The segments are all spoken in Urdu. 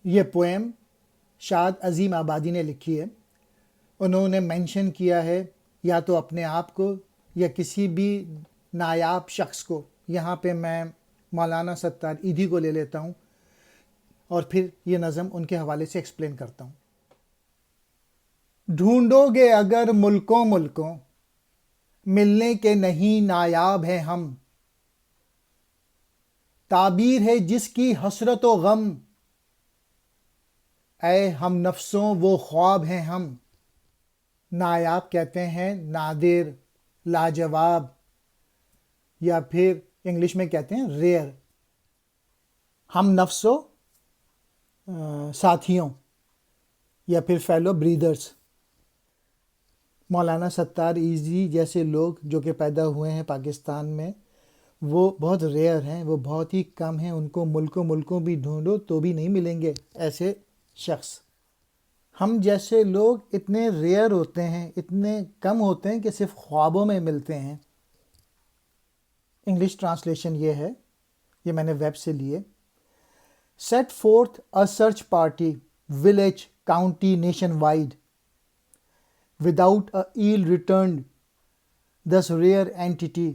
یہ پویم شاد عظیم آبادی نے لکھی ہے. انہوں نے مینشن کیا ہے یا تو اپنے آپ کو یا کسی بھی نایاب شخص کو. یہاں پہ میں مولانا ستار ایدھی کو لے لیتا ہوں اور پھر یہ نظم ان کے حوالے سے ایکسپلین کرتا ہوں. ڈھونڈو گے اگر ملکوں ملکوں، ملنے کے نہیں نایاب ہیں ہم. تعبیر ہے جس کی حسرت و غم، اے ہم نفسوں وہ خواب ہیں ہم. نایاب کہتے ہیں نادر، لاجواب، یا پھر انگلش میں کہتے ہیں ریئر. ہم نفسوں ساتھیوں یا پھر فیلو بریدرز. مولانا ستار ایدھی جیسے لوگ جو کہ پیدا ہوئے ہیں پاکستان میں، وہ بہت ریئر ہیں، وہ بہت ہی کم ہیں. ان کو ملکوں بھی ڈھونڈو تو بھی نہیں ملیں گے ایسے شخص. ہم جیسے لوگ اتنے ریئر ہوتے ہیں، اتنے کم ہوتے ہیں کہ صرف خوابوں میں ملتے ہیں. انگلش ٹرانسلیشن یہ ہے، یہ میں نے ویب سے لیے. Set forth a search party village county nationwide without a eel returned, thus rare entity,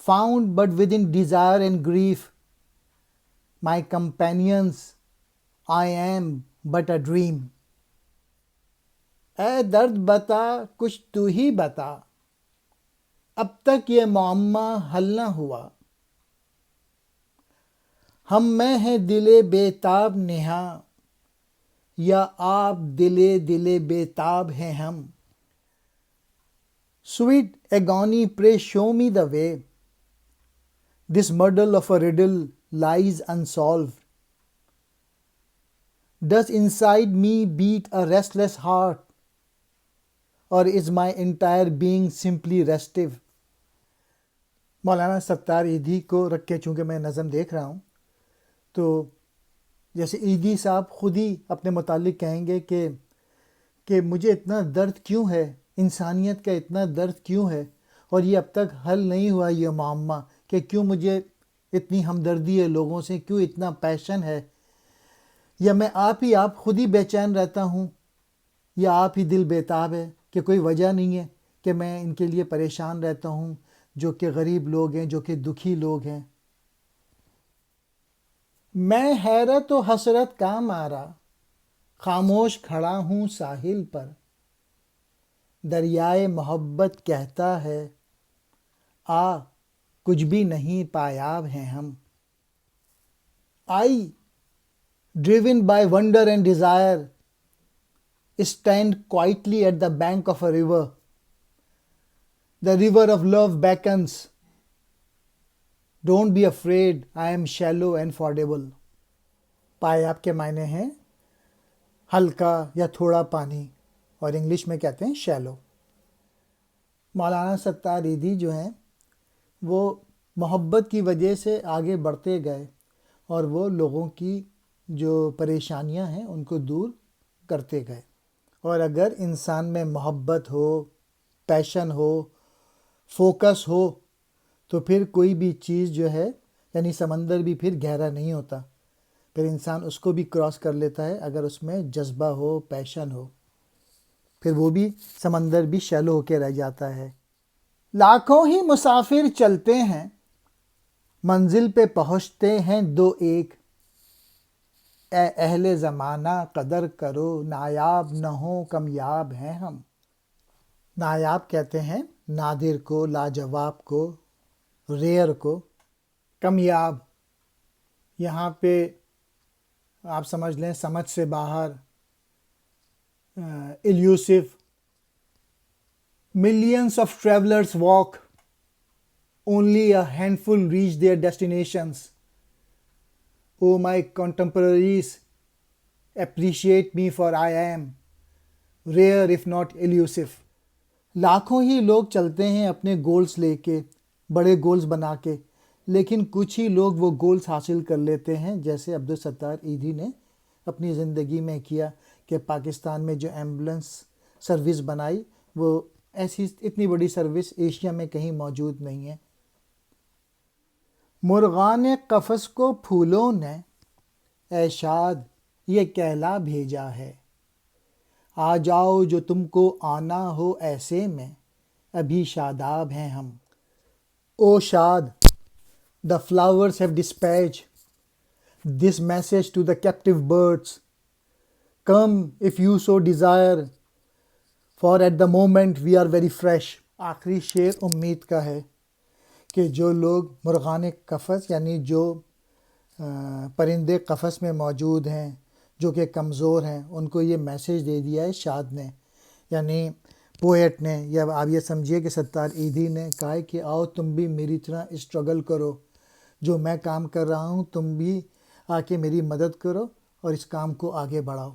found but within desire and grief, my companions, I am but a dream. اے درد بتا کچھ تو ہی بتا، اب تک یہ معمہ حل نہ ہوا. ہم میں ہیں دل بے تاب نہاں، یا آپ دل بے تاب ہیں ہم. Sweet agony, pray show me the way. This muddle of a riddle lies unsolved. Does inside me beat a restless heart, or is my entire being simply restive? مولانا ستار ایدھی کو رکھ کے چونکہ میں نظم دیکھ رہا ہوں، تو جیسے ایدھی صاحب خود ہی اپنے متعلق کہیں گے کہ مجھے اتنا درد کیوں ہے، انسانیت کا اتنا درد کیوں ہے، اور یہ اب تک حل نہیں ہوا یہ معمہ، کہ کیوں مجھے اتنی ہمدردی ہے لوگوں سے، کیوں اتنا پیشن ہے، یا میں آپ خود ہی بے چین رہتا ہوں، یا آپ ہی دل بیتاب ہے کہ کوئی وجہ نہیں ہے کہ میں ان کے لیے پریشان رہتا ہوں جو کہ غریب لوگ ہیں، جو کہ دکھی لوگ ہیں. میں حیرت و حسرت کا مارا خاموش کھڑا ہوں ساحل پر، دریائے محبت کہتا ہے آ کچھ بھی نہیں پایاب ہیں ہم. I, driven by wonder and desire, stand quietly at the bank of a river. The river of love beckons. Don't be afraid, I am shallow and fordable. پایاب کے معنی ہیں ہلکا یا تھوڑا پانی، اور انگلش میں کہتے ہیں شیلو. مولانا ستار ایدھی جو ہیں وہ محبت کی وجہ سے آگے بڑھتے گئے، اور وہ لوگوں کی جو پریشانیاں ہیں ان کو دور کرتے گئے. اور اگر انسان میں محبت ہو، پیشن ہو، فوکس ہو، تو پھر کوئی بھی چیز جو ہے، یعنی سمندر بھی پھر گہرا نہیں ہوتا، پھر انسان اس کو بھی کراس کر لیتا ہے اگر اس میں جذبہ ہو، پیشن ہو، پھر وہ بھی سمندر بھی شیلو ہو کے رہ جاتا ہے. لاکھوں ہی مسافر چلتے ہیں، منزل پہ پہنچتے ہیں دو ایک. اے اہل زمانہ قدر کرو، نایاب نہ ہو کمیاب ہیں ہم. نایاب کہتے ہیں نادر کو، لاجواب کو، ریئر کو. کمیاب یہاں پہ آپ سمجھ لیں سمجھ سے باہر، elusive. Millions of travelers walk, only a handful reach their destinations. Oh my contemporaries, appreciate me for I am rare if not elusive. لاکھوں ہی لوگ چلتے ہیں اپنے گولز لے کے، بڑے گولز بنا کے، لیکن کچھ ہی لوگ وہ گولز حاصل کر لیتے ہیں، جیسے عبدالستار ایدھی نے اپنی زندگی میں کیا کہ پاکستان میں جو ایمبولنس سروس بنائی، وہ ایسی اتنی بڑی سروس ایشیا میں کہیں موجود نہیں ہے. مرغان قفس کو پھولوں نے، اے شاد یہ کہلا بھیجا ہے۔ آ جاؤ جو تم کو آنا ہو ایسے میں، ابھی شاداب ہیں ہم۔ او شاد، the flowers have dispatched this message to the captive birds. Come if you so desire, for at the moment we are very fresh. آخری شعر امید کا ہے کہ جو لوگ مرغان قفس یعنی جو پرندے قفس میں موجود ہیں جو کہ کمزور ہیں، ان کو یہ میسیج دے دیا ہے شاد نے، یعنی پوئٹ نے، یا آپ یہ سمجھیے کہ ستار ایدھی نے کہا ہے کہ آؤ تم بھی میری طرح اسٹرگل کرو، جو میں کام کر رہا ہوں تم بھی آ کے میری مدد کرو اور اس کام کو آگے بڑھاؤ۔